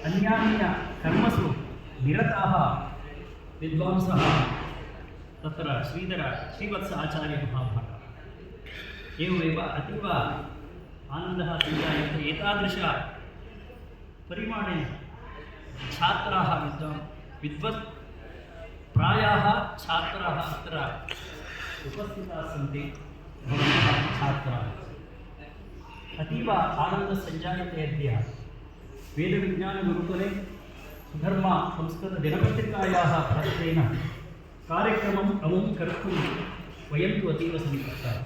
अन्यान्यकर्मसु निरताः विद्वांसः तत्र श्रीवत्स आचार्यमहाभागः। एवमेव अतीव आनन्दः सञ्जायते। एतादृश परिमाणेन छात्राः विद्वत् प्रायाः छात्राः अत्र उपस्थिताः सन्ति। भवन्तः छात्राः अतीव आनन्दः सञ्जायते। अद्य वेदविज्ञानगुरुकुले सुधर्मा संस्कृतदिनपत्रिकायाः प्रयत्नेन कार्यक्रमम् अमुं कर्तुं वयं तु अतीव सन्तुष्टाः।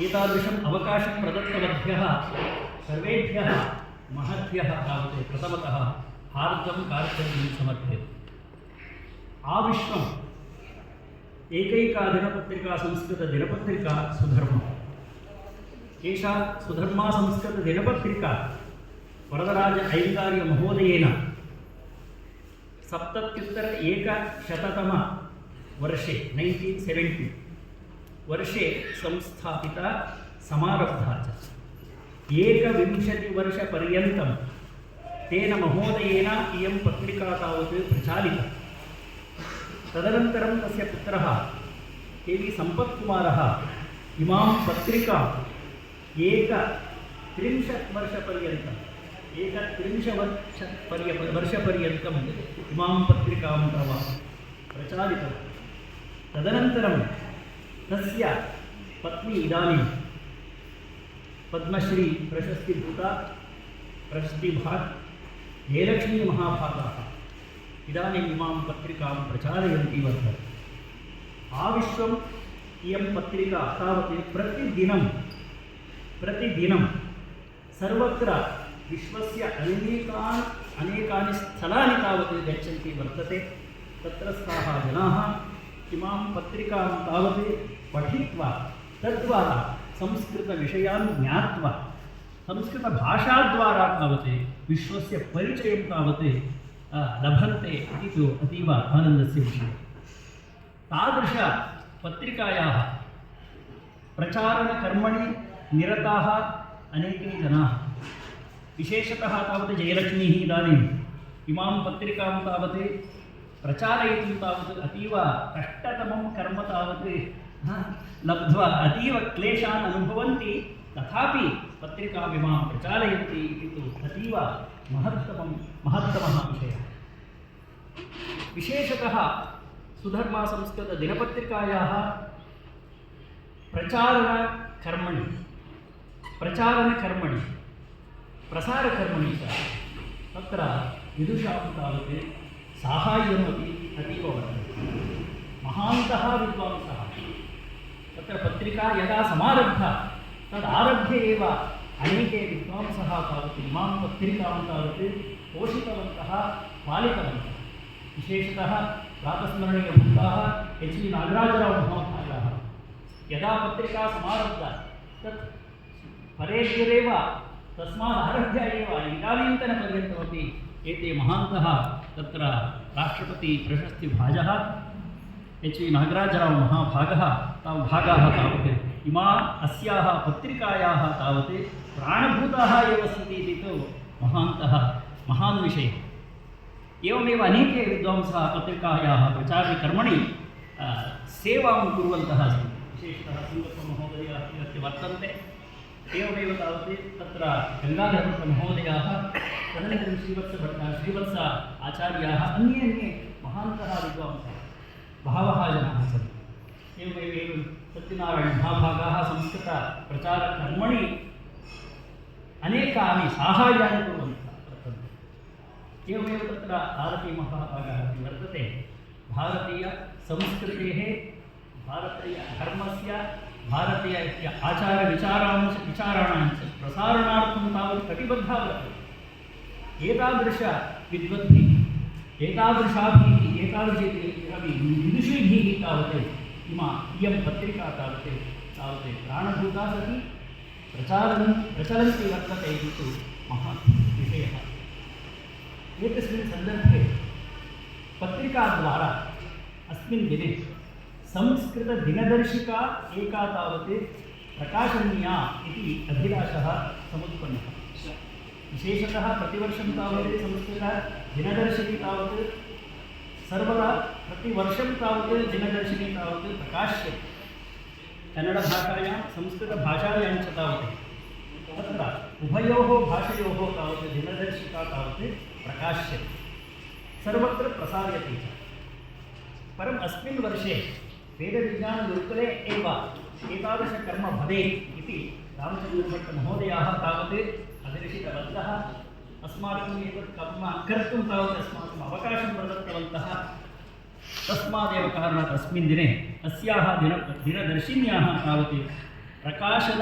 एतादृशम् अवकाशं प्रदत्तवद्भ्यः सर्वेभ्यः महद्भ्यः तावत् प्रथमतः हार्दं कार्तव्यं समर्पयति। आविश्वम् एकैका दिनपत्रिका संस्कृतदिनपत्रिका सुधर्मा। एषा सुधर्मा संस्कृतदिनपत्रिका वरदराज ऐङ्गार्यमहोदयेन 1970 1970 वर्षे संस्थापिता समारब्धा च। 21 वर्षपर्यन्तं तेन महोदयेन इयं पत्रिका तावत् प्रचालिता। तदनन्तरं तस्य पुत्रः के.वी. सम्पत्कुमारः इमां पत्रिकां 30 वर्षपर्यन्तम् इमां पत्रिकां प्रचालितवान्। तदनन्तरं तस्य पत्नी इदानीं पद्मश्री प्रशस्तिभूता प्रशस्तिभाक् जयलक्ष्मीमहाभागाः इदानीम् इमां पत्रिकां प्रचालयन्ती वर्तते। आविश्वम् इयं पत्रिका तावत् प्रतिदिनं सर्वत्र विश्वस्य अनेकानि स्थलानि तावत् गच्छन्ति वर्तते। तत्रस्थाः जनाः इमां पत्रिकां तावत् पठित्वा तद्वारा संस्कृतविषयान् ज्ञात्वा संस्कृतभाषाद्वारा तावत् विश्वस्य परिचयं तावत् लभन्ते इति तु अतीव आनन्दस्य विषयः। तादृशपत्रिकायाः प्रचारणकर्मणि निरताः अनेके जनाः, विशेषतः तावत् जयलक्ष्मीः इदानीम् इमां पत्रिकां तावत् प्रचारयितुं तावत् अतीव कष्टतमं कर्म तावत् लब्ध्वा अतीव क्लेशान् अनुभवन्ति। तथापि पत्रिकाम् इमां प्रचालयन्ति इति तु अतीव महत्तमः विषयः। विशेषतः सुधर्मा संस्कृतदिनपत्रिकायाः प्रचारणकर्मणि प्रसारकर्मणि च तत्र विदुषां तावत् साहाय्यमपि अतीव वर्तते। महान्तः विद्वांसः तत्र पत्रिका यदा समारब्धा तदारभ्य एव अनेके विद्वांसः तावत् इमां पत्रिकां तावत् पोषितवन्तः पालितवन्तः। विशेषतः प्रातस्मरणीयभूताः H.V. नागराजरावमहाभागाः यदा पत्रिका समारब्धा तत् परेश्वरेव तस्मादारभ्य एव इदानीन्तनपर्यन्तमपि एते महान्तः तत्र राष्ट्रपतिप्रशस्तिभाजः H.V. नागराजरावमहाभागाः तावत् अस्याः पत्रिकायाः तावत् प्राणभूताः एव सन्ति इति तु महान् विषयः। एवमेव अनेके विद्वांसः पत्रिकायाः प्रचारकर्मणि सेवां कुर्वन्तः सन्ति। विशेषतः सिङ्गप्पमहोदयः अत्र वर्तन्ते। एवमेव तावत् तत्र गङ्गाधरभट्टमहोदयाः तदनन्तरं श्रीवत्स आचार्याः अन्ये महान्तः विद्वांसः बहवः जनाः सन्ति। एवमेव सत्यनारायणमहाभागाः संस्कृतप्रचारकर्मणि अनेकानि साहाय्यानि कुर्वन्तः वर्तन्ते। एवमेव तत्र भारतीमहाभागः अपि वर्तते। भारतीयसंस्कृतेः भारतीयधर्मस्य भारतीय आचारविचाराणां च प्रसारणार्थं तावत् कटिबद्धः वर्तते। एतादृशविद्वद्भिः विदुषीभिः तावत् इयं पत्रिका तावत् प्राणभूता सति प्रचलन्ति वर्तते इति तु महान् विषयः। एतस्मिन् सन्दर्भे पत्रिकाद्वारा अस्मिन् दिने संस्कृतदिनदर्शिका एका तावत् प्रकाशनीया इति अभिलाषः समुत्पन्नः। विशेषतः प्रतिवर्षं तावत् संस्कृतदिनदर्शिनी तावत् सर्वदा प्रतिवर्षं तावत् दिनदर्शिनी तावत् प्रकाश्यते। कन्नडभाषायां संस्कृतभाषायां च तावत् तत्र उभयोः भाषयोः तावत् दिनदर्शिका तावत् प्रकाश्यते, सर्वत्र प्रसार्यते च। परम् अस्मिन् वर्षे वेदविज्ञानगुरुकुले एव एतादृशकर्म भवेत् इति रामचन्द्रभट्टमहोदयाः तावत् अभिलषितवन्तः। अस्माकम् एतत् कर्म कर्तुं तावत् अस्माकम् अवकाशं प्रदत्तवन्तः। तस्मादेव कारणात् अस्मिन् दिने अस्याः दिनदर्शिन्याः तावत् प्रकाशन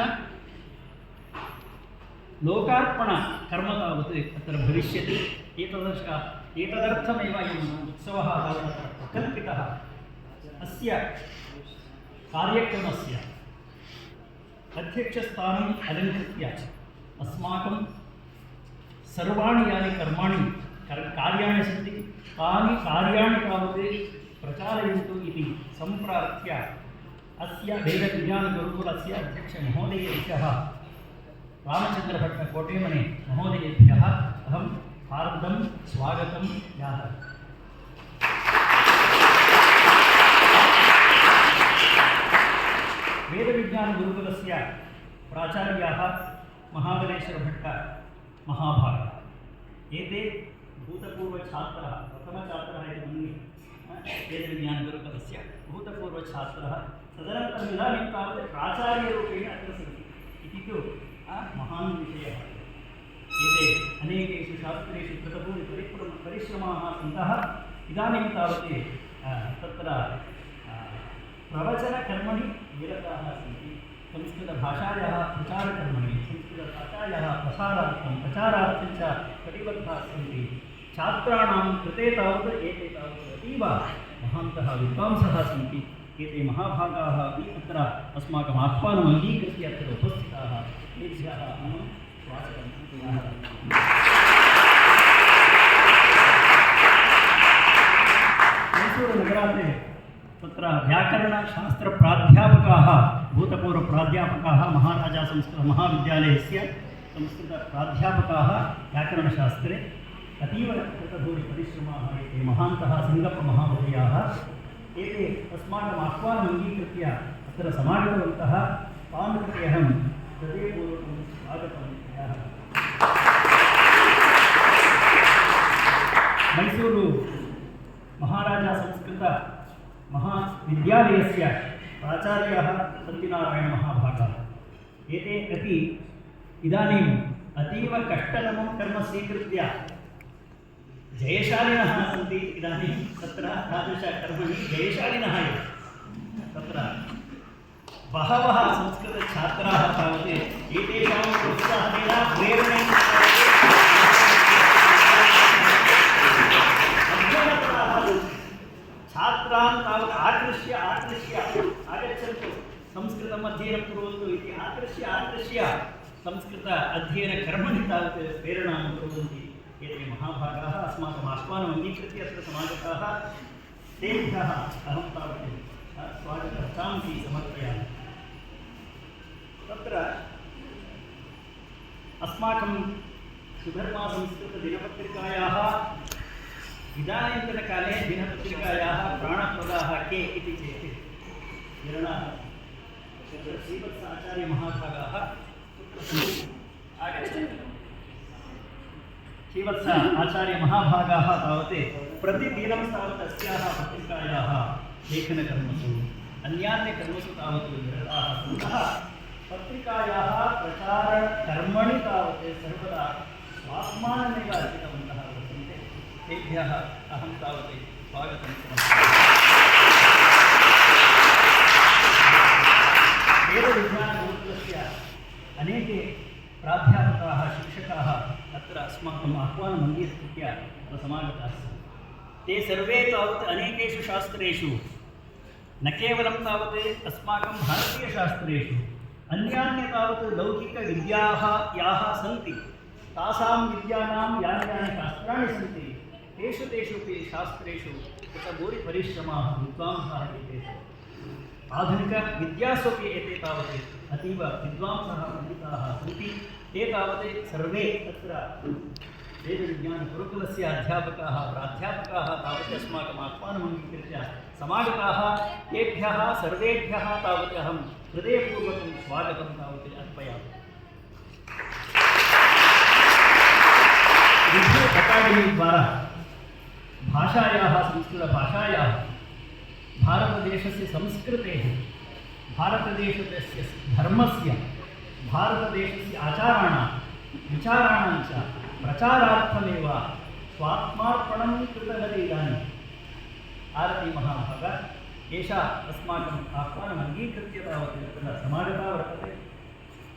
लोकार्पणकर्म तावत् अत्र भविष्यति। एतदर्थमेव अयम् उत्सवः तावत् प्रकल्पितः। अस्य कार्यक्रमस्य अध्यक्षस्थानम् अलङ्कृत्य अस्माकं सर्वाणि यानि कार्याणि सन्ति तानि कार्याणि तावत् प्रचालयन्तु इति सम्प्रार्थ्य अस्य वेदविज्ञानगुरुकुलस्य अध्यक्षमहोदयेभ्यः रामचन्द्रभट्टकोटेमने महोदयेभ्यः अहं हार्दं स्वागतं यामि। वेदविज्ञानगुरुकुलस्य प्राचार्याः महाबलेश्वरभट्ट महाभागाः, एते भूतपूर्वछात्राः, प्रथमछात्रः इति मन्ये वेदविज्ञानगुरुकुलस्य भूतपूर्वछात्रः। तदनन्तरम् इदानीं तावत् प्राचार्यरूपेण अत्र सन्ति इति तु महान् विषयः। एते अनेकेषु शास्त्रेषु कृतभूरिपरिश्रमाः सन्तः इदानीं तावत् तत्र प्रवचनकर्मणि निरताः सन्ति। संस्कृतभाषायाः प्रचारकर्मणि, संस्कृतभाषायाः प्रचारार्थं च कटिबद्धाः सन्ति। छात्राणां कृते तावत् एते तावत् अतीव महान्तः विद्वांसः सन्ति। एते महाभागाः अपि अत्र अस्माकम् आह्वानम् अङ्गीकृत्य अत्र उपस्थिताः। तेभ्यः अहं स्वागतं सूचयामि। मैसूरुनगरात् तत्र व्याकरणशास्त्रप्राध्यापकाः, भूतपूर्वप्राध्यापकाः, महाराजा संस्कृतमहाविद्यालयस्य संस्कृतप्राध्यापकाः व्याकरणशास्त्रे अतीव कृतभूरिपरिश्रमाः एते महान्तः सिङ्गप्पमहामहोदयाः। एते अस्माकम् आह्वानम् अङ्गीकृत्य अत्र समागतवन्तः। तान् कृते अहं हृदयपूर्वकं स्वागतं करोमि। मैसूरु महाराजा संस्कृत महाविद्यालयस्य प्राचार्याः सत्यनारायणमहाभागाः, एते अपि इदानीम् अतीव कष्टतमं कर्म स्वीकृत्य जयशालिनः सन्ति। इदानीं तत्र तादृशकर्मणि जयशालिनः एव। तत्र बहवः संस्कृतछात्राः तावत् एतेषां प्रोत्साहनेन प्रेरणेन छात्रान् तावत् आकृष्य आगच्छन्तु, संस्कृतम् अध्ययनं कुर्वन्तु इति आकृष्य संस्कृत अध्ययनकर्मणि तावत् प्रेरणां कुर्वन्ति। एते महाभागाः अस्माकम् आह्वानम् अङ्गीकृत्य अत्र समागताः। तेभ्यः अहं तावत् स्वागतांसि समर्पयामि। तत्र अस्माकं सुधर्मा संस्कृतदिनपत्रिकायाः इदानीन्तनकाले दिनपत्रिकायाः प्राणप्रदाः के इति चेत् श्रीवत्साचार्यमहाभागाः आगच्छन्ति। श्रीवत्स आचार्यमहाभागाः तावत् प्रतिदिनं तावत् अस्याः पत्रिकायाः लेखनकर्मसु अन्यान्यकर्मसु तावत् निरताः सन्तः। पत्रिकायाः प्रचारकर्मणि तावत् सर्वदा स्वात्मानमेव अर्पितवन्तः वर्तन्ते। तेभ्यः अहं तावत् स्वागतं समर्पयामि। वेदविज्ञानगुरुकुलस्य अनेके प्राध्यापकाः, शिक्षकाः अत्र अस्माकम् आह्वानम् अङ्गीकृत्य अत्र समागताः सन्ति। ते सर्वे तावत् अनेकेषु शास्त्रेषु, न केवलं तावत् अस्माकं भारतीयशास्त्रेषु, अन्यान्य तावत् लौकिकविद्याः याः सन्ति तासां विद्यानां यानि शास्त्राणि सन्ति तेषु अपि शास्त्रेषु कृतभूरिपरिश्रमाः विद्वांसः एते। आधुनिकविद्यासु अपि एते तावत् अतीव विद्वांसः पण्डिताः सन्ति। ते तावत् सर्वे तत्र वेदविज्ञानगुरुकुलस्य अध्यापकाः प्राध्यापकाः तावत् अस्माकम् आह्वानम् अङ्गीकृत्य समागताः तेभ्यः सर्वेभ्यः तावत् अहं हृदयपूर्वकं स्वागतं तावत् अर्पयामि। विद्यु अकाडेमी द्वारा भाषायाः संस्कृतभाषायाः भारतदेशस्य संस्कृतेः भारतदेशस्य धर्मस्य भारतदेशस्य आचाराणां विचाराणां च प्रचारार्थमेव स्वात्मार्पणं कृतवती इदानीम् आरती महाभाग एषा अस्माकम् आह्वानम् अङ्गीकृत्य तावत् तत्र समागता वर्तते।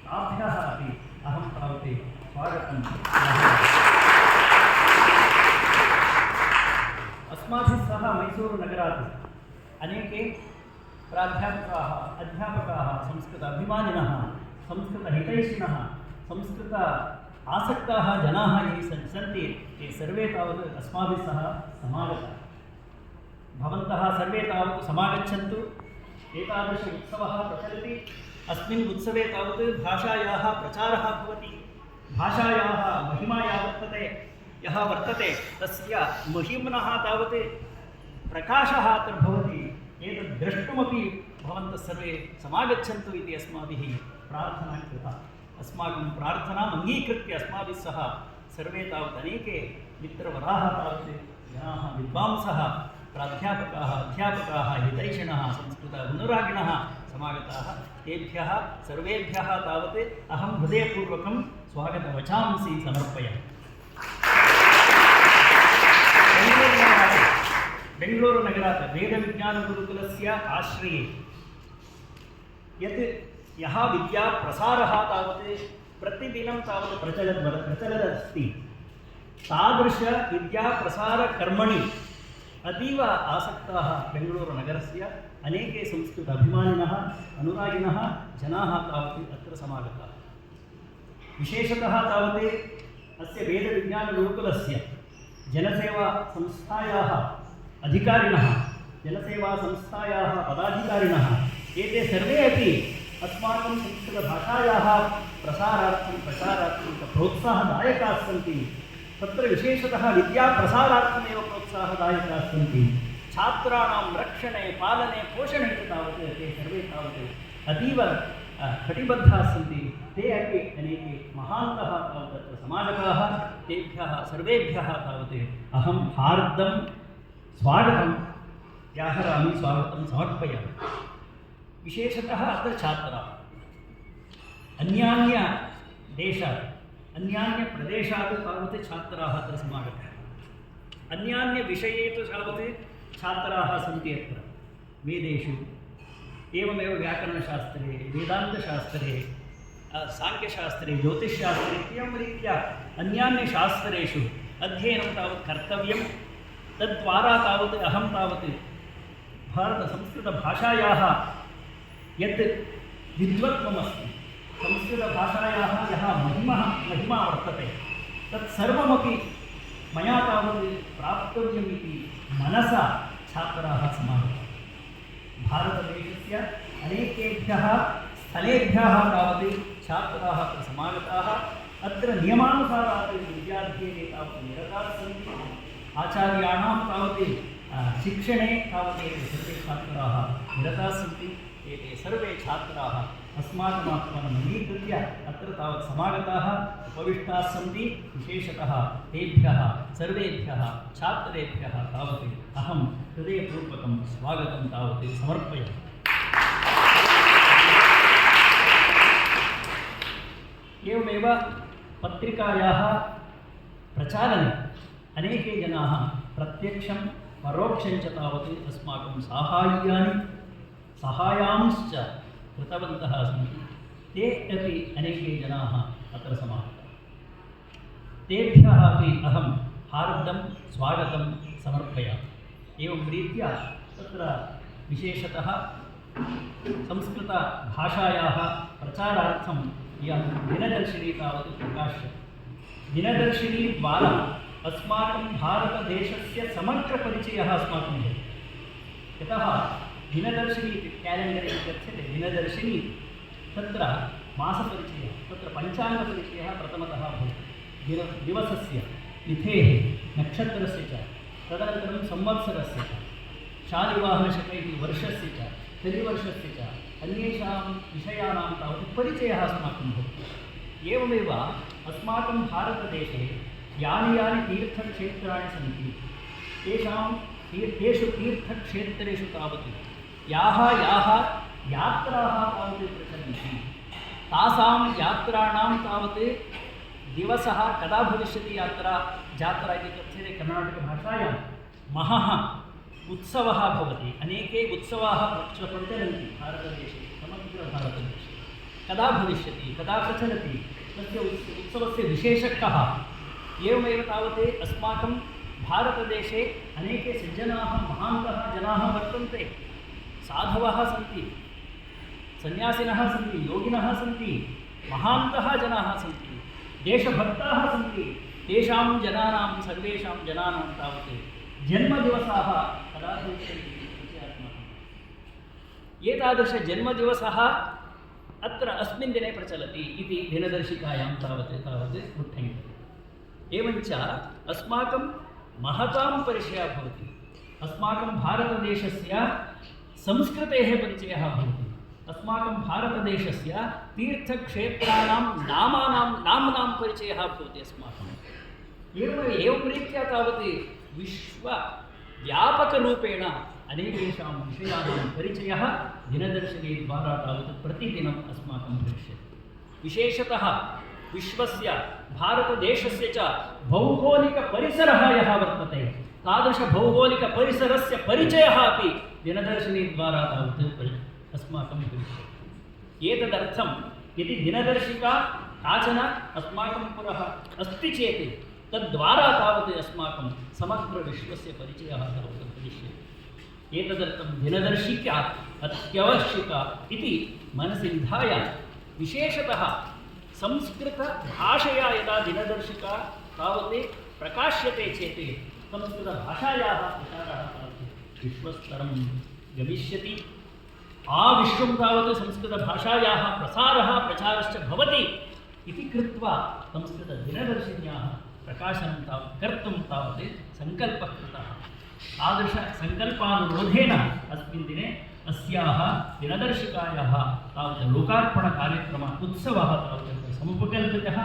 ताभ्यः अपि अहं तावत् स्वागतं अस्माभिः सह मैसूरुनगरात् अनेके प्राध्यापकाः अध्यापकाः संस्कृत अभिमानिनः संस्कृतहितैषिणः संस्कृत आसक्ताः जनाः ये सन्ति ते सर्वे तावत् अस्माभिः सह समागताः। भवन्तः सर्वे तावत् समागच्छन्तु। एतादृश उत्सवः प्रचलति। अस्मिन् उत्सवे तावत् भाषायाः प्रचारः भवति। भाषायाः महिमा या वर्तते तस्य महिम्नः तावत् प्रकाशः अत्र भवति। एतद् द्रष्टुमपि भवन्तः सर्वे समागच्छन्तु इति अस्माभिः प्रार्थना कृता। अस्माकं प्रार्थनाम् अङ्गीकृत्य अस्माभिः सह सर्वे तावत् अनेके मित्रवराः तावत् जनाः विद्वांसः प्राध्यापकाः अध्यापकाः हितैषिणः संस्कृत अनुरागिणः समागताः। तेभ्यः सर्वेभ्यः तावत् अहं हृदयपूर्वकं स्वागतवचांसि समर्पयामि। बेङ्गळूरुनगरात् वेदविज्ञानगुरुकुलस्य आश्रये यत् यः विद्याप्रसारः तावत् प्रतिदिनं तावत् प्रचलदस्ति तादृशविद्याप्रसारकर्मणि अतीव आसक्ताः बेङ्गळूरुनगरस्य अनेके संस्कृत अभिमानिनः अनुरागिणः जनाः तावत् अत्र समागताः। विशेषतः तावत् अस्य वेदविज्ञानगुरुकुलस्य जनसेवासंस्थायाः अधिकारिणः जनसेवासंस्थायाः पदाधिकारिणः एते सर्वे अपि अस्माकं संस्कृतभाषायाः प्रचारार्थं प्रोत्साहदायकाः सन्ति। तत्र विशेषतः विद्याप्रसारार्थमेव प्रोत्साहदायकाः सन्ति। छात्राणां रक्षणे पालने पोषणे च तावत् ते सर्वे तावत् अतीव कटिबद्धाः सन्ति। ते अपि अनेके महान्तः तावत् तत्र समागताः। तेभ्यः सर्वेभ्यः तावत् अहं हार्दं स्वागतं व्याहरामि स्वागतं समर्पयामि। विशेषतः अत्र छात्राः अन्यान्यदेशात् अन्यान्यप्रदेशात् तावत् छात्राः अत्र समागताः। अन्यान्यविषये तु तावत् छात्राः सन्ति अत्र वेदेषु एवमेव व्याकरणशास्त्रे वेदान्तशास्त्रे साङ्ख्यशास्त्रे ज्योतिषशास्त्रे एवं रीत्या अन्यान्यशास्त्रेषु अध्ययनं तावत् कर्तव्यं। तद्वारा तावत् अहं तावत् भारतसंस्कृतभाषायाः यत् विद्वत्वमस्ति संस्कृतभाषायाः यः महिमा वर्तते तत्सर्वमपि मया तावत् प्राप्तव्यम् इति मनसा छात्राः समागताः। भारतदेशस्य अनेकेभ्यः स्थलेभ्यः तावत् छात्राः अत्र समागताः। अत्र नियमानुसारात् विद्याध्ययने तावत् निरताः सन्ति। आचार्याणां तावत् शिक्षणे तावत् एते सर्वे छात्राः निरताः सन्ति। एते सर्वे छात्राः अस्माकम् आह्वानम् अङ्गीकृत्य अत्र तावत् समागताः उपविष्टाः सन्ति। विशेषतः तेभ्यः सर्वेभ्यः छात्रेभ्यः तावत् अहं हृदयपूर्वकं स्वागतं तावत् समर्पयामि। एवमेव पत्रिकायाः प्रचारणे अनेके जनाः प्रत्यक्षं परोक्षं च तावत् अस्माकं साहाय्यांश्च कृतवन्तः सन्ति। ते अपि अनेके जनाः अत्र समागताः। तेभ्यः अपि अहं हार्दं स्वागतं समर्पयामि। एवं रीत्या तत्र विशेषतः संस्कृतभाषायाः प्रचारार्थं इयं दिनदर्शिनी तावत् प्रकाश्यते। दिनदर्शिनीद्वारा अस्माकं भारतदेशस्य समग्रपरिचयः अस्माकं भवति। यतः दिनदर्शिनी कैलेण्डर् इति कथ्यते दिनदर्शिनी तत्र मासपरिचयः तत्र पञ्चाङ्गपरिचयः प्रथमतः भवति दिवसस्य तिथेः नक्षत्रस्य च तदनन्तरं संवत्सरस्य च शालिवाहनशकैः वर्षस्य च त्रिवर्षस्य च अन्येषां विषयाणां तावत् परिचयः अस्माकं भवति। एवमेव अस्माकं भारतदेशे यानि तीर्थक्षेत्राणि सन्ति तेषु तीर्थक्षेत्रेषु तावत् याः यात्राः तावत् प्रचलन्ति तासां यात्राणां तावत् दिवसः कदा भविष्यति जात्रा इति कथ्यते कर्णाटकभाषायां महः उत्सवः भवति। अनेके उत्सवाः प्रचलन्ति भारतदेशे समग्रभारतदेशे। कदा भविष्यति कदा प्रचलति तस्य उत्सवस्य विशेषः कः? एवमेव तावत् अस्माकं भारतदेशे अनेके सज्जनाः महान्तः जनाः वर्तन्ते। साधवः सन्ति, सन्यासिनः सन्ति, योगिनः सन्ति, महान्तः जनाः सन्ति, देशभक्ताः सन्ति। तेषां जनानां सर्वेषां जनानां तावत् जन्मदिवसाः कदा भविष्यन्ति इति अस्माकम् एतादृशजन्मदिवसः अत्र अस्मिन् दिने प्रचलति इति दिनदर्शिकायां तावत् उल्लेख्यते। एवञ्च अस्माकं महतां परिचयः भवति। अस्माकं भारतदेशस्य संस्कृतेः परिचयः भवति। अस्माकं भारतदेशस्य तीर्थक्षेत्राणां नाम्नां परिचयः भवति अस्माकम्। एवं रीत्या तावत् विश्वव्यापकरूपेण अनेकेषां विषयाणां परिचयः दिनदर्शिके द्वारा तावत् प्रतिदिनम् अस्माकं दृश्यते। विशेषतः विश्वस्य भारतदेशस्य च भौगोलिकपरिसरः यः वर्तते तादृशभौगोलिकपरिसरस्य परिचयः अपि दिनदर्शिनीद्वारा तावत् अस्माकं दृश्यते। एतदर्थं यदि दिनदर्शिका काचन अस्माकं पुरः अस्ति चेत् तद्वारा तावत् अस्माकं समग्रविश्वस्य परिचयः तावत् दृश्यते। एतदर्थं दिनदर्शिका अत्यावश्यका इति मनसि निधाय विशेषतः संस्कृतभाषया यदा दिनदर्शिका तावत् प्रकाश्यते चेत् संस्कृतभाषायाः प्रचारः तावत् विश्वस्तरं गमिष्यति। आविश्वं तावत् संस्कृतभाषायाः प्रचारश्च भवति इति कृत्वा संस्कृतदिनदर्शिन्याः प्रकाशनं तावत् कर्तुं तावत् सङ्कल्पः कृतः। तादृशसङ्कल्पानुरोधेन अस्मिन् दिने अस्याः दिनदर्शिकायाः तावत् लोकार्पणकार्यक्रमः उत्सवः तावत् समुपकल्पितः।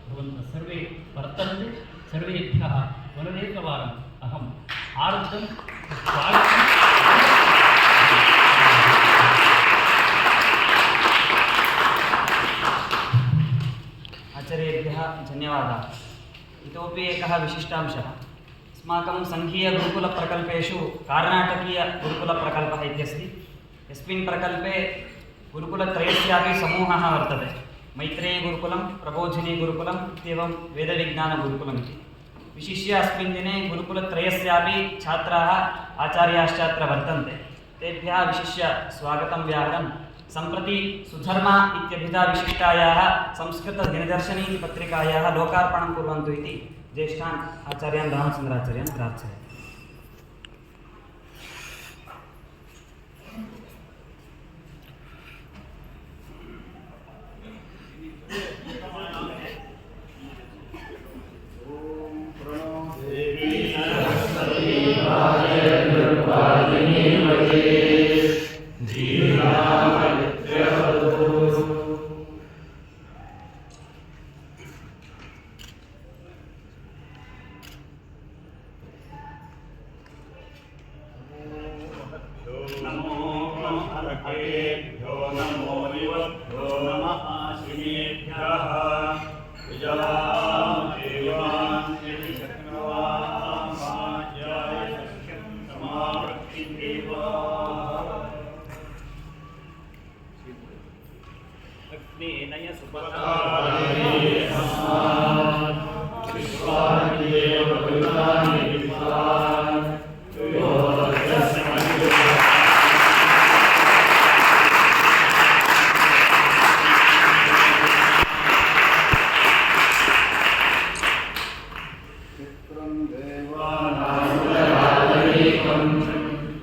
भवन्तः सर्वे वर्तन्ते। सर्वेभ्यः पुनरेकवारम् अहम् हार्दं स्वागतं। आचार्येभ्यः धन्यवादाः। इतोपि एकः विशिष्टांशः अस्माकं सङ्घीयगुरुकुलप्रकल्पेषु कर्णाटकीयगुरुकुलप्रकल्पः इत्यस्ति। यस्मिन् प्रकल्पे गुरुकुलत्रयस्यापि समूहः वर्तते। मैत्रेयीगुरुकुलं, प्रबोधिनीगुरुकुलम् इत्येवं वेदविज्ञानगुरुकुलम् इति। विशिष्य अस्मिन् दिने गुरुकुलत्रयस्यापि छात्राः आचार्याश्च अत्र वर्तन्ते। तेभ्यः विशिष्य स्वागतं व्याहरन् सम्प्रति सुधर्मा इत्यभिधा विशिष्टायाः संस्कृतदिनदर्शिनी इति पत्रिकायाः लोकार्पणं कुर्वन्तु इति ज्येष्ठान् आचार्यान् रामचन्द्राचार्यान् प्रार्थये।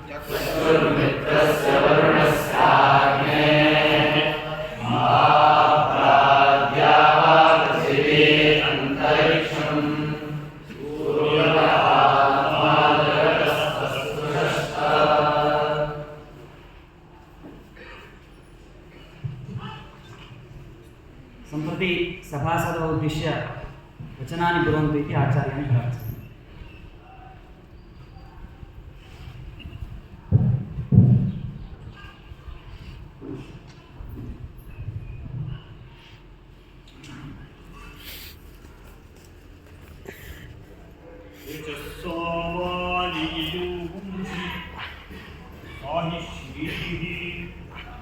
चक्षुर्मित्रस्य वरुणस्याग्ने इति आचार्येण प्रार्थना।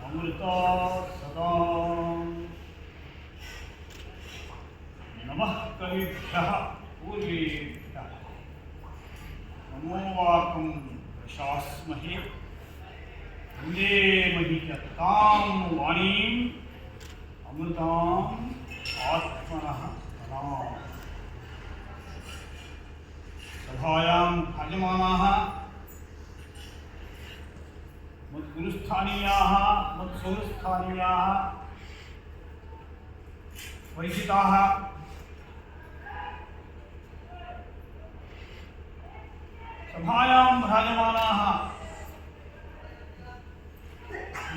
अमृता सदा नमः कविभ्यः पूर्वेभ्यः नमो वाकं प्रशास्महे वन्दे महि च तां वाणीम् अमृताम् आत्मनः सदाम्। सभायां भाजमानाः मद्गुरुस्थानीयाः मत्सुहृत्स्थानीयाः परिचिताः सभायां भ्राजमानाः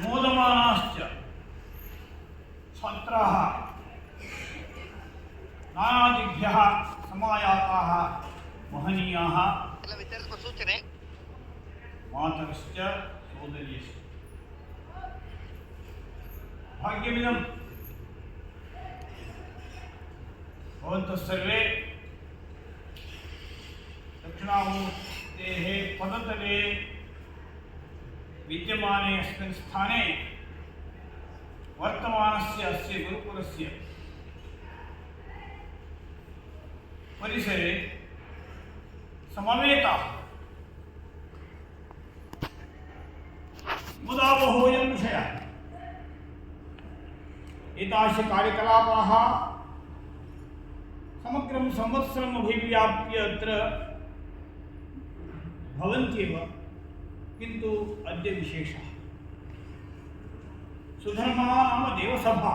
मोदमानाश्च छात्राः नानादिभ्यः समायाताः महनीयाः सूचने मातरश्च सोदर्यश्च भाग्यमिदं भवन्तः सर्वे दक्षिणामूर्तेः पदतले विद्यमाने अस्मिन् स्थाने वर्तमानस्य अस्य गुरुकुलस्य परिसरे समवेताः। मुदा बहूयं विषयः एतादृश कार्यकलापाः समग्रं संवत्सरम् अभिव्याप्य अत्र भवन्त्येव, किन्तु अद्य विशेषः सुधर्मा नाम देवसभा।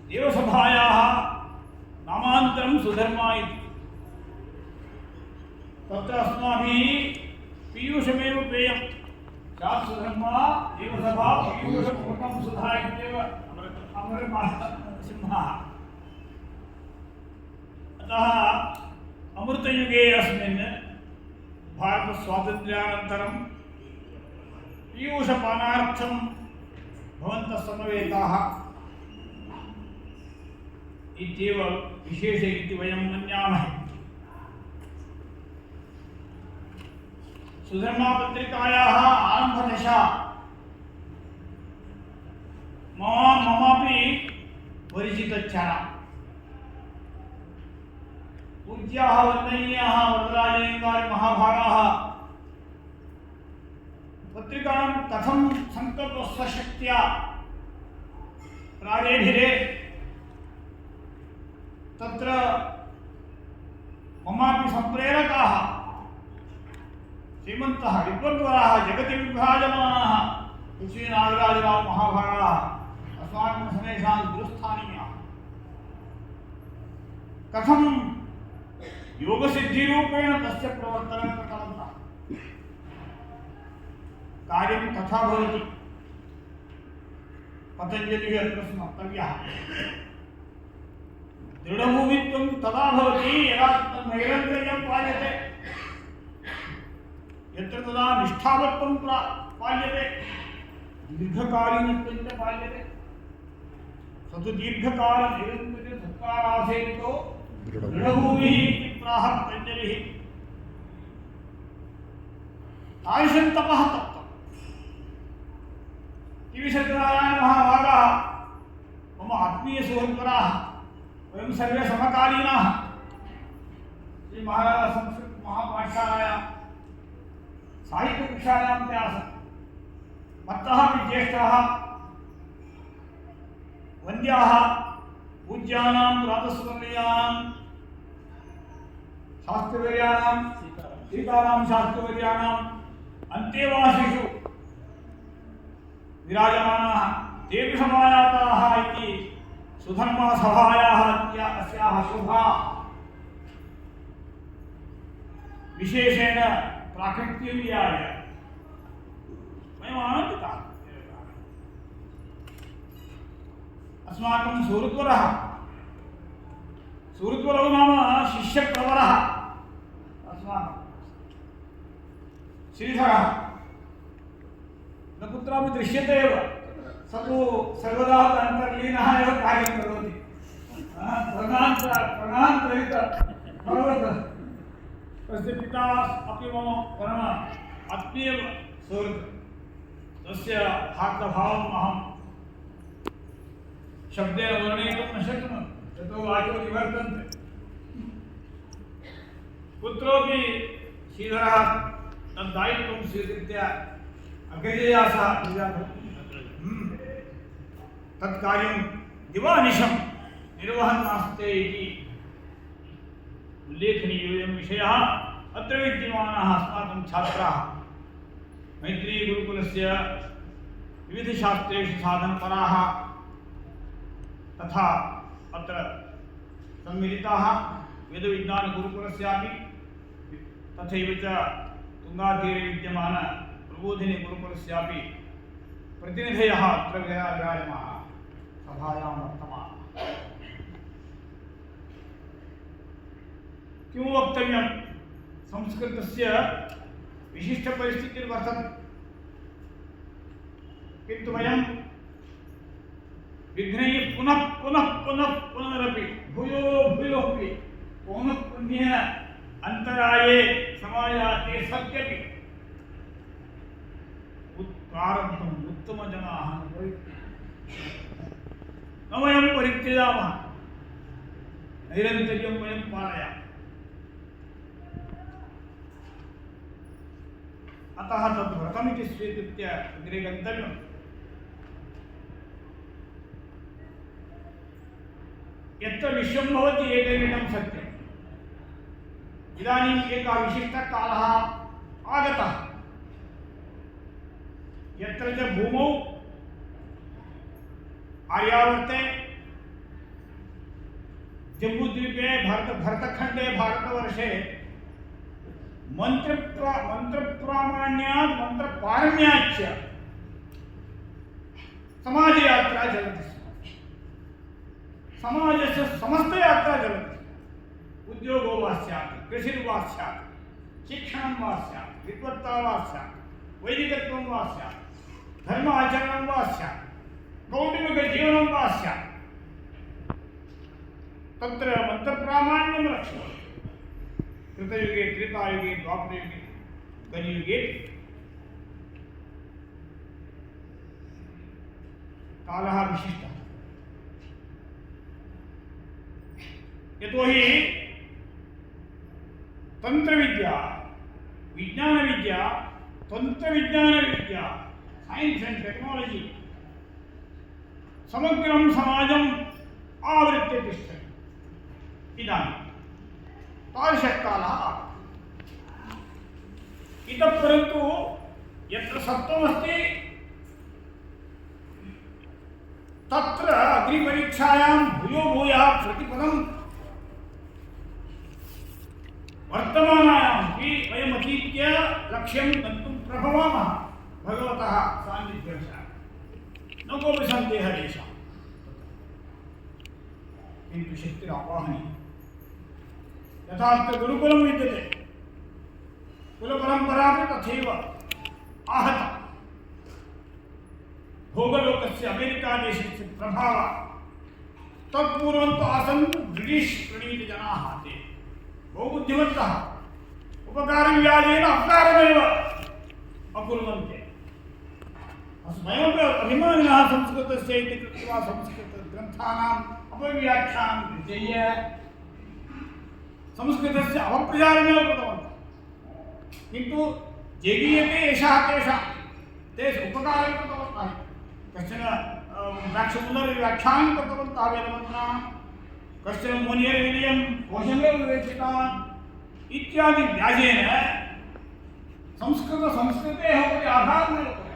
देवसभायाः नामान्तरं सुधर्मा इति। तत्र अस्माभिः पीयूषमेव पेयं स्यात् सुधर्मा देवसभा पीयूषपूर्णं सुधा इत्येव अमरसिंहः। अतः अमृतयुगे अस्मिन् भारतस्वातन्त्र्यानन्तरं पीयूषपानार्थं भवन्तः समवेताः इत्येव विशेष इति वयं मन्यामहे। सुधर्मापत्रिकायाः आरम्भदशा ममापि परिचितच्छाया। पूज्याः वन्दनीयाः वरदराजेन्द्रादिमहाभागाः पत्रिकां कथं सङ्कल्पस्वशक्त्या प्रारेभिरे तत्र ममापि सम्प्रेरकाः श्रीमन्तः विद्वद्वराः जगति विभ्राजमानाः श्रीनागराजराव महाभागाः अस्माकं समेषां गुरुस्थानीयाः कथं योगसिद्धिरूपेण तस्य प्रवर्तनं कृतवन्तः। कार्यं तथा भवति। पतञ्जलिः अत्र स्मर्तव्यः। दृढभूमित्वं तदा भवति यदा नैरन्तर्यं पाल्यते, यत्र तदा निष्ठावत्वं पाल्यते, दीर्घकालीनत्वं च पाल्यते। स तु दीर्घकालनिरन्तरसत्कारासेवितो दृढभूमिः इति प्राह पतञ्जलिः। तादृशं तपः तप्तम्। श्रीविशद्नारायणमहाभागाः मम आत्मीयसुहृद्वराः, वयं सर्वे समकालीनाः। श्रीमहाराज संस्कृतमहापाठशालायां साहित्यकक्षायां ते आसन्। मत्तः अपि ज्येष्ठाः वन्द्याः पूज्यानां प्रातस्मरणीयानां शास्त्रिवर्याणां सीताराम शास्त्रिवर्याणाम् अन्तेवासिषु विराजमानाः तेऽपि समायाताः इति सुधर्मासभायाः अस्याः शोभा विशेषेण प्राकृत्यं विहाय वयम् आनन्दिताः। अस्माकं सुहृद्वरः सुहृद्वरौ नाम शिष्यप्रवरः अस्माकं श्रीधरः न कुत्रापि दृश्यते एव। स तु सर्वदा अन्तर्लीनः एव कार्यं करोति। प्रणान्तरहित भगवत् तस्य पिता अपि मम परम आत्मीय सुहृत्। तस्य हार्दभावम् अहं शब्देन वर्णयितुं न शक्नोमि, यतो वाचो निवर्तन्ते। पुत्रोऽपि श्रीधरः तद्दायित्वं स्वीकृत्य अग्रजया सह तत्कार्यं दिवानिशं निर्वहन् आस्ते इति उल्लेखनीयोऽयं विषयः। अत्र विद्यमानाः अस्माकं छात्राः मैत्रीगुरुकुलस्य विविधशास्त्रेषु साधनपराः तथा अत्र सम्मिलिताः वेदविज्ञानगुरुकुलस्यापि तथैव च तुङ्गातीरे विद्यमान प्रबोधिनीगुरुकुलस्यापि प्रतिनिधयः अत्र विराजमानाः सभायां वर्तमानाः। किं वक्तव्यं? संस्कृतस्य विशिष्टपरिस्थितिर्वर्तते, किन्तु वयं विघ्नैः पुनः पुनः पुनः पुनरपि भूयो भूयोऽपि पौनःपुन्येन अन्तराये समायाते सत्यपि प्रारब्धम् उत्तमजनाः न वयं परित्यजामः, नैरन्तर्यं वयं पालयामः। अतः तद् व्रतमिति स्वीकृत्य अग्रे गन्तव्यम्। यत्र विश्वं भवति एकैकं सत्यम्। इदानीम् एकः विशिष्टकालः आगतः, यत्र च भूमौ आर्यावर्ते जम्बूद्वीपे भरतखण्डे भारतवर्षे मंत्रप्रामाण्यात् मंत्रपारम्याच्च समाजयात्रा चलति स्म। समाजस्य समस्तयात्रा चलति। उद्योगो वा स्यात्, कृषिर्वा स्यात्, शिक्षणं वा स्यात्, विद्वत्ता वा स्यात्, वैदिकत्वं वा स्यात्, धर्म आचरणं वा स्यात्, कौटुंबिकजीवनं वा स्यात्, तत्र मंत्रप्रामाण्यं रक्षति। कृतयुगे, त्रेतायुगे, द्वापरयुगे, कलियुगे कालः विशिष्टः। यतोहि तंत्रविद्या, विज्ञानविद्या, तंत्रविज्ञानविद्या, साइंस एंड टेक्नोलॉजी समग्रं समाजम् आवृत्य तिष्ठति। इदानीं तादृशकालः इतः परन्तु यत्र सत्त्वमस्ति तत्र अग्निपरीक्षायां भूयो भूयः प्रतिपदं वर्तमानायामपि वयम् अतीत्य लक्ष्यं गन्तुं प्रभवामः भगवतः सान्निध्यवशात्। न कोऽपि सन्देहः येषां, किन्तु शक्तिरावाहनीया। यथा अत्र गुरुकुलं विद्यते, कुलपरम्परापि तथैव आहता। भोगलोकस्य अमेरिकादेशस्य प्रभावः तत्पूर्वं तु आसन् ब्रिटिश् प्रणीतजनाः। ते बहु बुद्धिमन्तः, उपकारव्याजेन अपकारमेव अकुर्वन्ति। वयमपि अभिमानिनः संस्कृतस्य इति कृत्वा संस्कृतग्रन्थानाम् अपव्याख्यानं विजय्य संस्कृतस्य अपप्रचारमेव कृतवन्तः। किन्तु जेगीयते एषः तेषां, ते उपकारं कृतवन्तः। कश्चन पुनर्व्याख्यानं कृतवन्तः वेदमन्त्राणां, कश्चन मुनिर्विलियं कोशमेव विवेचितवान् इत्यादि व्याजेन संस्कृतेः उपरि आघातमेव कृतवन्तः।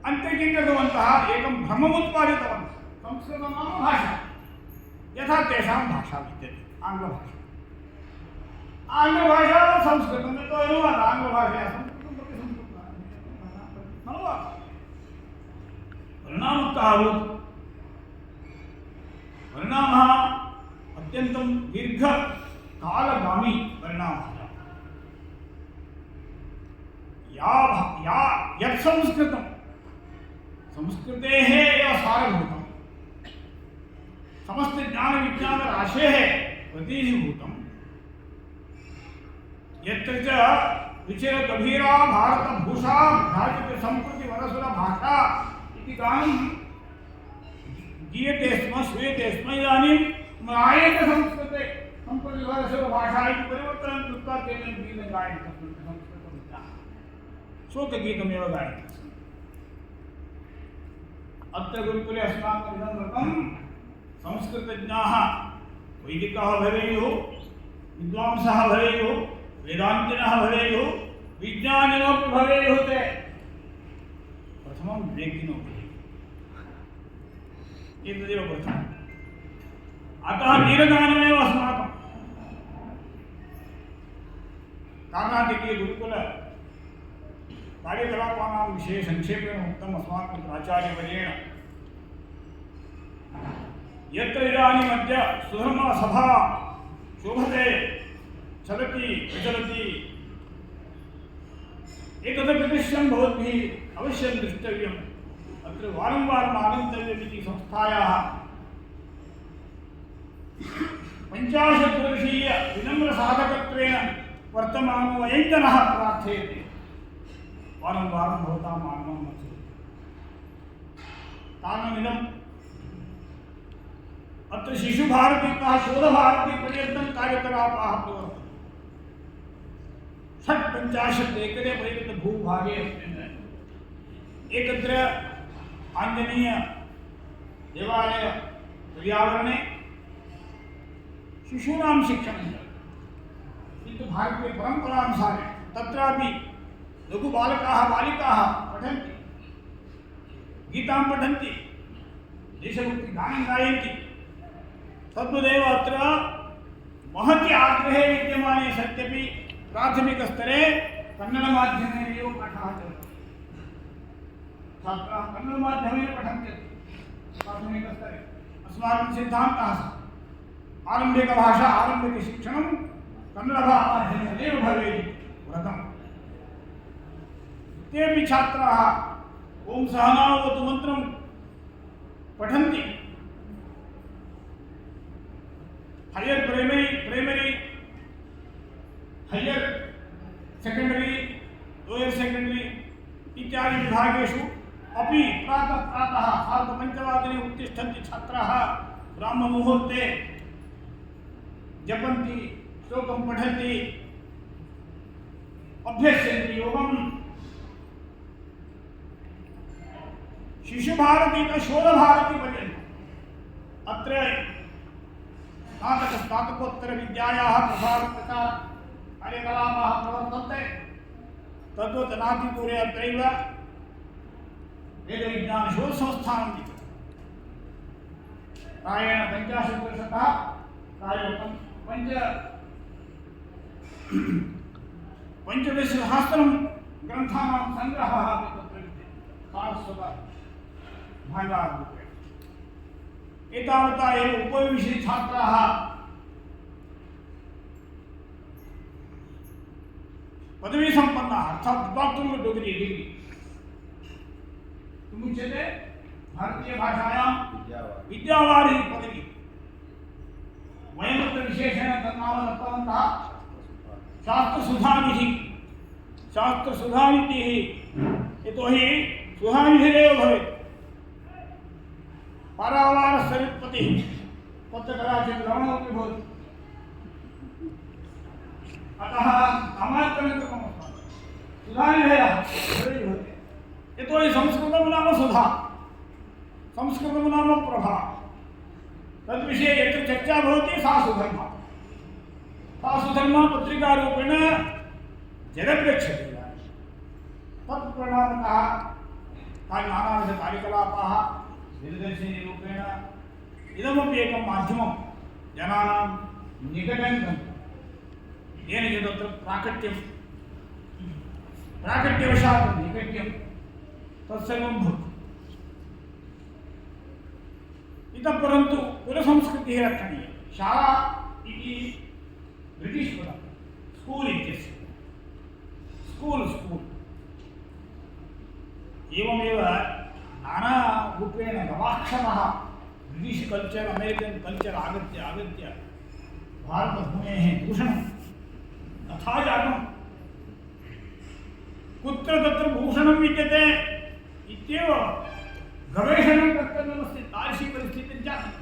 अन्ते किं कृतवन्तः? एकं भ्रममुत्पादितवन्तः। संस्कृतं नाम भाषा, यथा तेषां भाषा विद्यते आङ्ग्लभाषा। आङ्ग्लभाषा संस्कृतं तो अनुवाद, आङ्ग्लभाषया संस्कृतं प्रति संस्कृतम् अनुवाद। परिणामः कः अभूत्? परिणामः अत्यन्तं दीर्घकालगामी परिणामः यत् संस्कृतं संस्कृतेः एव सारभूतं समस्तज्ञानविज्ञानराशेः प्रतीतिभूतं यत्र च विचिरगभीरा भारतभूषा भ्राजते संस्कृतिवनसुरभाषा इति गानं गीयते स्म श्रूयते स्म इदानीं नायक संस्कृते संस्कृतिवनसुरभाषा इति परिवर्तनं कृत्वा केवलं गीतं गायन्ति संस्कृतं शोकगीतमेव गायन्ति अत्र गुरुकुले अस्माकम् इदं व्रतं संस्कृतज्ञाः वैदिकाः भवेयुः विद्वांसः भवेयुः वेदान्तिनः भवेयुः विज्ञानिनोऽपि भवेयुः ते प्रथमं विवेकिनो भवेयुः एतदेव प्रथमम् अतः वीरगानमेव अस्माकं कर्णाटकीय गुरुकुल कार्यकलापानां विषये संक्षेपेण उक्तम् अस्माकं प्राचार्यवर्येण यत्र इदानीम् अद्य सुधर्मा सभा शोभते चलति प्रचलति एतदपि दृश्यं भवद्भिः अवश्यं द्रष्टव्यम् अत्र वारं वारम् आगन्तव्यमिति संस्थायाः 50 वर्षीय विनम्रसाधकत्वेन वर्तमानो अयन्तनः प्रार्थयते वारं वारं भवताम् आगमनं न चलति कारणमिदम् अत्र शिशुभारतीतः शोधभारतीपर्यन्तं कार्यकलापाः प्रवर्तन्ते 50 एकरे परिमितभूभागे अस्मिन् एकत्र आञ्जनेय देवालय पर्यावरणे शिशूनां शिक्षणं किन्तु भारतीयपरम्परानुसारेण तत्रापि लघुबालकाः बालिकाः पठन्ति गीतां पठन्ति देशभक्तिगानं गायन्ति तद्वदेव अत्र महति आग्रहे विद्यमाने सत्यपि प्राथमिकस्तरे कन्नडमाध्यमेनैव पाठः चलति छात्राः कन्नडमाध्यमेन पठन्ति प्राथमिकस्तरे अस्माकं सिद्धान्तः आरम्भिकभाषा आरम्भिकशिक्षणं कन्नडमाध्यमेनैव भवेत् व्रतम् तेपि छात्राः ओं सहनावतु मन्त्रं पठन्ति higher primary higher secondary lower secondary इत्यादि विभागेषु अपि प्रातः सार्धपञ्चवादने उत्तिष्ठन्ति छात्राः ब्राह्ममुहूर्ते जपन्ति श्लोकं पठन्ति अभ्यस्यन्ति योगम् शिशुभारतीतः शोधभारतीपर्यन्तम् अत्र स्नातकोत्तरविद्यायाः प्रसारप्रचार कार्यकलापाः प्रवर्तन्ते तद्वत् नातिदूरे अत्रैव वेदविज्ञानशोधसंस्थानं विद्यते प्रायेण 50 वर्षतः कार्यरतं पञ्चदशसहस्रं ग्रन्थानां सङ्ग्रहः अपि तत्र विद्यते सारस्वत भाण्डाररूपेण एतावता एव उपविश्य छात्राः पदवी सम्पन्नाः अर्थात् डॉक्टर डिग्री किमुच्यते भारतीयभाषायां विद्यावारिधि पदवी वयमत्र विशेषेण तन्नाम दत्तवन्तः शास्त्रसुधानिधिः यतोहि सुधानिधिरेव भवेत् पारावारसरित्पतिः तत्र कदाचित् रमणमपि भवति अतः अमात्यन्तकम् सुधानिधयः भवति यतोहि संस्कृतं नाम सुधा संस्कृतं नाम प्रभा तद्विषये यत्र चर्चा भवति सा सुधर्मा पत्रिकारूपेण जगद्गच्छति तत्परिणामतः नानाविधकार्यकलापाः दिनदर्शिनीरूपेण इदमपि एकं माध्यमं जनानां निकटं गन्तुं येन च तत्र प्राकट्यवशात् निकट्यं तत्सर्वं भवति इतः परन्तु कुलसंस्कृतिः रक्षणीया शाला इति ब्रिटिश् पदं स्कूल् इत्यस्य स्कूल् स्कूल् एवमेव नानारूपेण गवाक्षरः ब्रिटिश् कल्चर् अमेरिकन् कल्चर् आगत्य भारतभूमेः दूषणं तथा जातं कुत्र तत्र भूषणं विद्यते इत्येव गवेषणं कर्तव्यमस्ति तादृशी परिस्थितिः जाता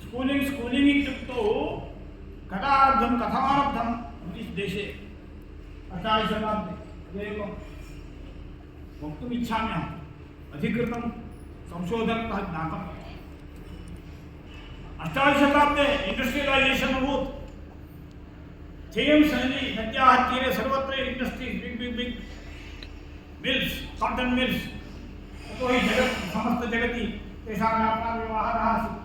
स्कूलिङ्ग् इत्युक्तौ कदा आरब्धं कथमारब्धं ब्रिटिश् देशे 18 शताब्दे तदेव वक्तुमिच्छामि अहम् अधिकृतं संशोधनतः ज्ञातम् 18 शताब्दे इण्डस्ट्रियलैजेशन् अभूत् थेम्स् नदी नद्याः तीरे सर्वत्र industries big mills cotton mills यतोहि समस्तजगति तेषां व्यापारव्यवहारः आसीत्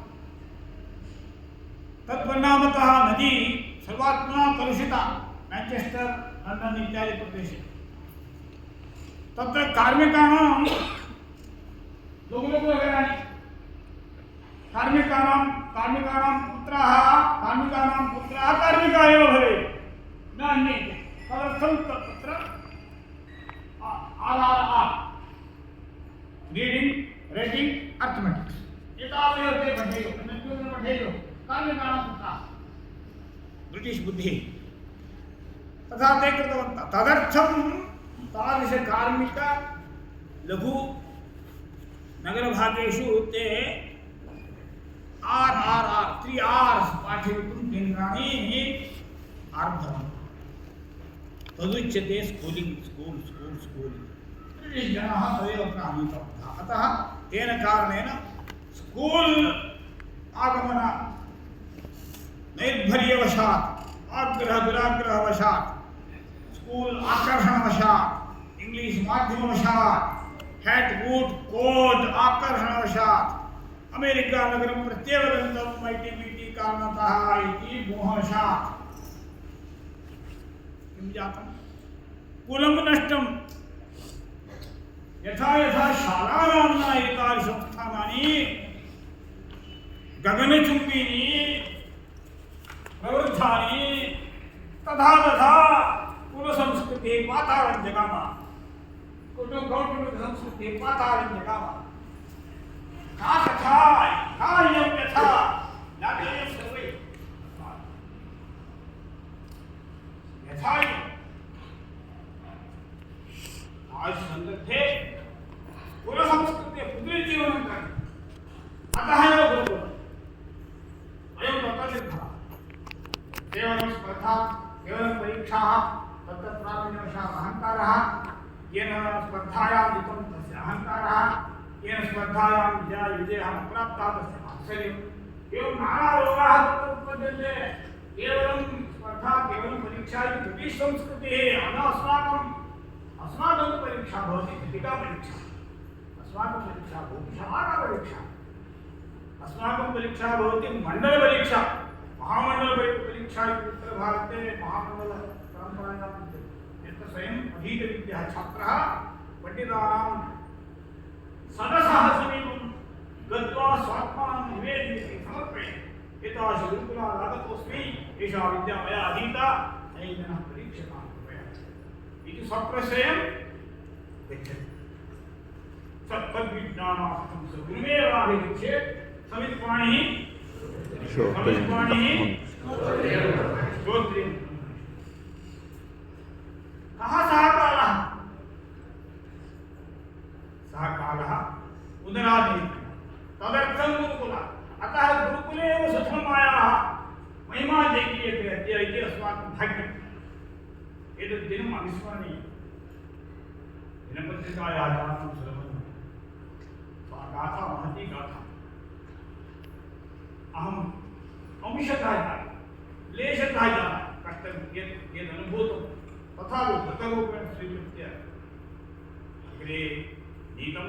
तत्परिणामतः नदी सर्वात्मना कलुषिता मैन्चेस्टर् लण्डन् इत्यादि प्रदेशे तत्र कार्मिकाणां लघुलघुनगराणि कार्मिकाणां पुत्राः कार्मिकाः एव भवेयुः न अन्ये तदर्थं तत्र रीडिङ्ग् रैटिङ्ग् अर्थमेटिक्स् एतावदेव ते पठेयुः अन्यत् न पठेयुः कार्मिकाणां पुत्राः ब्रिटिश् बुद्धिः तथा ते कृतवन्तः तदर्थं तादृशकार्मिक लघु नगरभागेषु ते RRR 3 R's पाठयितुं केन्द्राणि आरब्धवन्तः तदुच्यते स्कूलिङ्ग् स्कूल् ब्रिटिश् जनाः तदेव अत्र आनीतवन्तः अतः तेन कारणेन स्कूल् आगमन नैर्भर्यवशात् दुराग्रहवशात् स्कूल् आकर्षणवशात् इंग्लिश् माध्यमवशात् हेट् वुड् कोड् आकर्षणवशात् अमेरिका नगरं प्रत्येव गन्तव्यम् ITBT कारणतः इति मोहवशात् किं जातं कुलं नष्टं यथा शालानां एतानि संस्थानानि गगनचुम्बीनि प्रवृद्धानि तथा कुलसंस्कृतिः पातालं जगामः कौटुम्बिकसंस्कृतिः पातालं जगामः का कथा का इयं यथा ज्ञातेयं सर्वैः यथा तादृशसन्दर्भे कुलसंस्कृतेः पुनरुज्जीवनं करणीयम् अतः एव गुरुकुलम् वयं तत्र सिद्धाः केवलं स्पर्धा केवलं परीक्षाः तत्र प्रावीण्यवशात् अहङ्कारः येन स्पर्धायां जितं तस्य अहङ्कारः येन स्पर्धायां विजयः न प्राप्तः तस्य आश्चर्यम् एवं नानारोगाः तत्र उत्पद्यन्ते केवलं स्पर्धा केवलं परीक्षा इति ब्रिटिश् संस्कृतिः अस्माकं परीक्षा भवति घटिका परीक्षा अस्माकं परीक्षा भवति समानपरीक्षा अस्माकं परीक्षा भवति मण्डलपरीक्षा महामण्डलपरीक्षा इति उत्तरभारते महामण्डलपरम्परायां यत्र स्वयम् अधीतविद्यः छात्रः पण्डितानां सदसः समीपं गत्वा स्वात्मानं निवेदयति समर्पयति एतादृश गुरुकुलात् आगतोऽस्मि एषा विद्या मया अधीता नैनः परीक्षतां कृपया इति स्वप्रश्रयं गच्छति तद्विज्ञानार्थं स गुरुमेवाभिगच्छेत् समित्पाणिः श्रोत्रियं कः सः कालः उदराधीनः तदर्थं गुरुकुलः अतः गुरुकुले एव सुखमायाः महिमा जय्यते अद्य इति अस्माकं भाग्यम् एतत् दिनम् अविस्मरणीयं दिनपत्रिकायाः जातं सुलभं सा गाथा महती गाथा अहम् अंशतः जानामि लेशतः जानामि कष्टं यद् अनुभूतं तथा गतरूपेण स्वीकृत्य अग्रे नीतं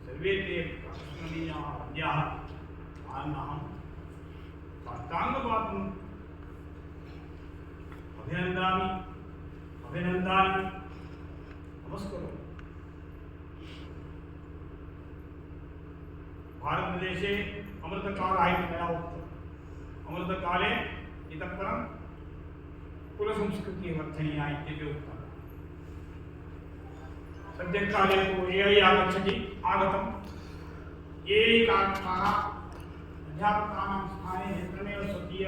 सर्वे ते प्रश्ननीयाः वन्द्याः तान् अहं साष्टाङ्गपातुम् अभिनन्दामि नमस्करोमि भारतदेशे अमृतकालः इति मया उक्तम् अमृतकाले इतः परं कुलसंस्कृतिः वर्धनीया इत्यपि उक्तम् सद्यकाले तु AI आगच्छति आगतं AI कारणाः अध्यापकानां स्थाने यत्रमेव स्वकीय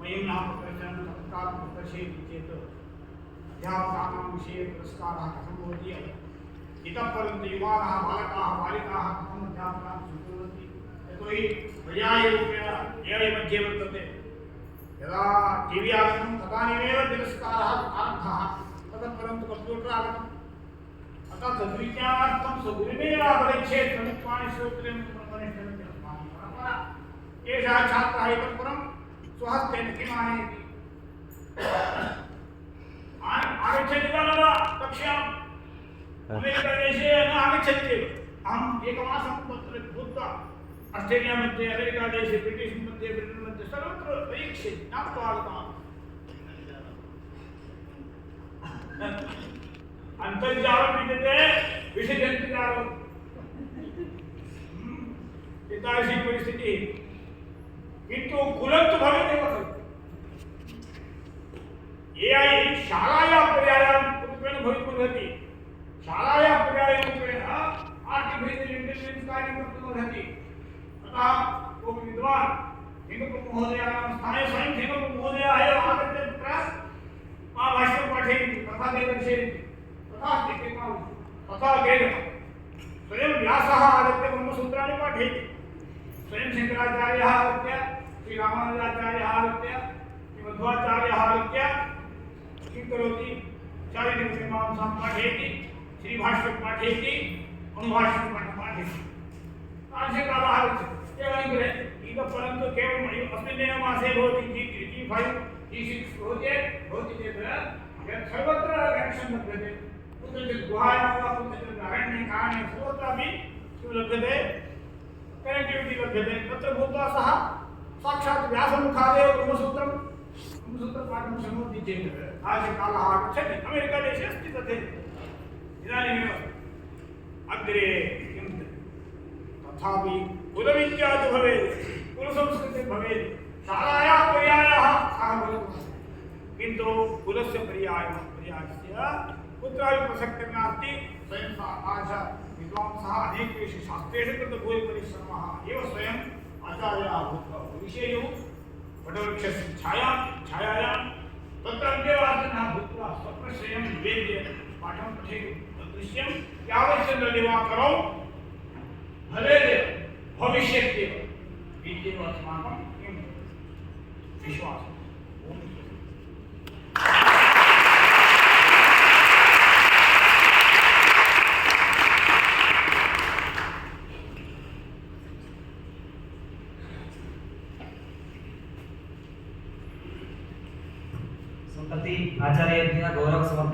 वयं नाम प्रकरणं तत्कालं प्रदर्शयति चेत् अध्यापकानां विषये पुरस्कारः कथं भवति इतः परं युवानः बालकाः बालिकाः कथम् अध्यापकान् स्वीकुर्वन्ति यतोहि पर्यायरूपेण AI मध्ये वर्तते यदा TV आगतं तदानीमेव तिरस्कारः आरब्धः ततः परं तु कम्प्यूटर् आगतम् अतः तद्विज्ञानार्थं स्वगुरुमेव अपरिच्छेत् प्रमुखानि श्रोत्रेण प्रपरिष्ठन्ति अस्माकं परम्परा एषः छात्रः इतः परं स्वहस्तेन किम् आनयति आगच्छति वा न वा कक्ष्याम् अमेरिकादेशे न आगच्छत्येव अहम् एकमासं तत्र भूत्वा आस्ट्रेलिया मध्ये अमेरिकादेशे ब्रिटिश् मध्ये ब्रिटन् मध्ये सर्वत्र परीक्षे ज्ञात्वा आगतवान् अन्तर्जालं विद्यते विषयजन्तुजालम् एतादृशी परिस्थितिः किन्तु कुलं तु भवेदेव खलु AI शालायां पर्यायां रूपेण भवितुमर्हति शालायां पर्यायरूपेण आर्टिफिशियल् इण्टेलिजेन्स् कार्यं कर्तुमर्हति अतः कोऽपि विद्वान् हिमकुमहोदयानां स्थाने स्वयं हिमकुमहोदयः एव आगत्य तत्र महाभाष्यं पाठयन्ति तथा ते दर्शयन्ति तथा वेदः स्वयं व्यासः आगत्य ब्रह्मसूत्राणि पाठयति स्वयं शङ्कराचार्यः आगत्य श्रीरामानुजाचार्यः आगत्य श्रीमध्वाचार्यः आगत्य किं करोति चारित्र्यमीमांसां पाठयति श्रीभाष्यं पाठयति अनुभाष्यं पाठयति तादृशकालः आगच्छति एवं कृते इतः परन्तु केवलम् अस्मिन्नेव मासे भवति G5 G6 भवति चेत् यत् सर्वत्र कनेक्षन् लभ्यते कुत्रचित् गुहायां वा कुत्रचित् अरण्ये कारणे सर्वत्रापि किं लभ्यते कनेक्टिविटि लभ्यते तत्र भूत्वा सः साक्षात् व्यासमुखादेव ब्रह्मसूत्रपाठं शृणोति चेत् तादृशकालः आगच्छति अमेरिकादेशे अस्ति तथैव इदानीमेव अग्रे किं तथापि कुलविद्या तु भवेत् कुलसंस्कृतिः भवेत् शालायाः पर्यायः सः भवितुम् किन्तु कुलस्य पर्यायस्य कुत्रापि प्रसक्तिर्नास्ति स्वयं विद्वांसः अनेकेषु शास्त्रेषु कृतभूरिपरिश्रमः एव स्वयम् आचार्याः भूत्वा विषयेयुः वटवृक्षस्य छायायां तत्र अध्यवासिनः भूत्वा स्वप्रश्रयं निवेद्य पाठं पठेयुः तद्दृश्यं यावच्चन्द्रदिवाकरौ भवेदेव भविष्यत्येव इत्येव अस्माकं किं विश्वासः सम्प्रति आचार्येभ्यः गौरवसमर्पणम्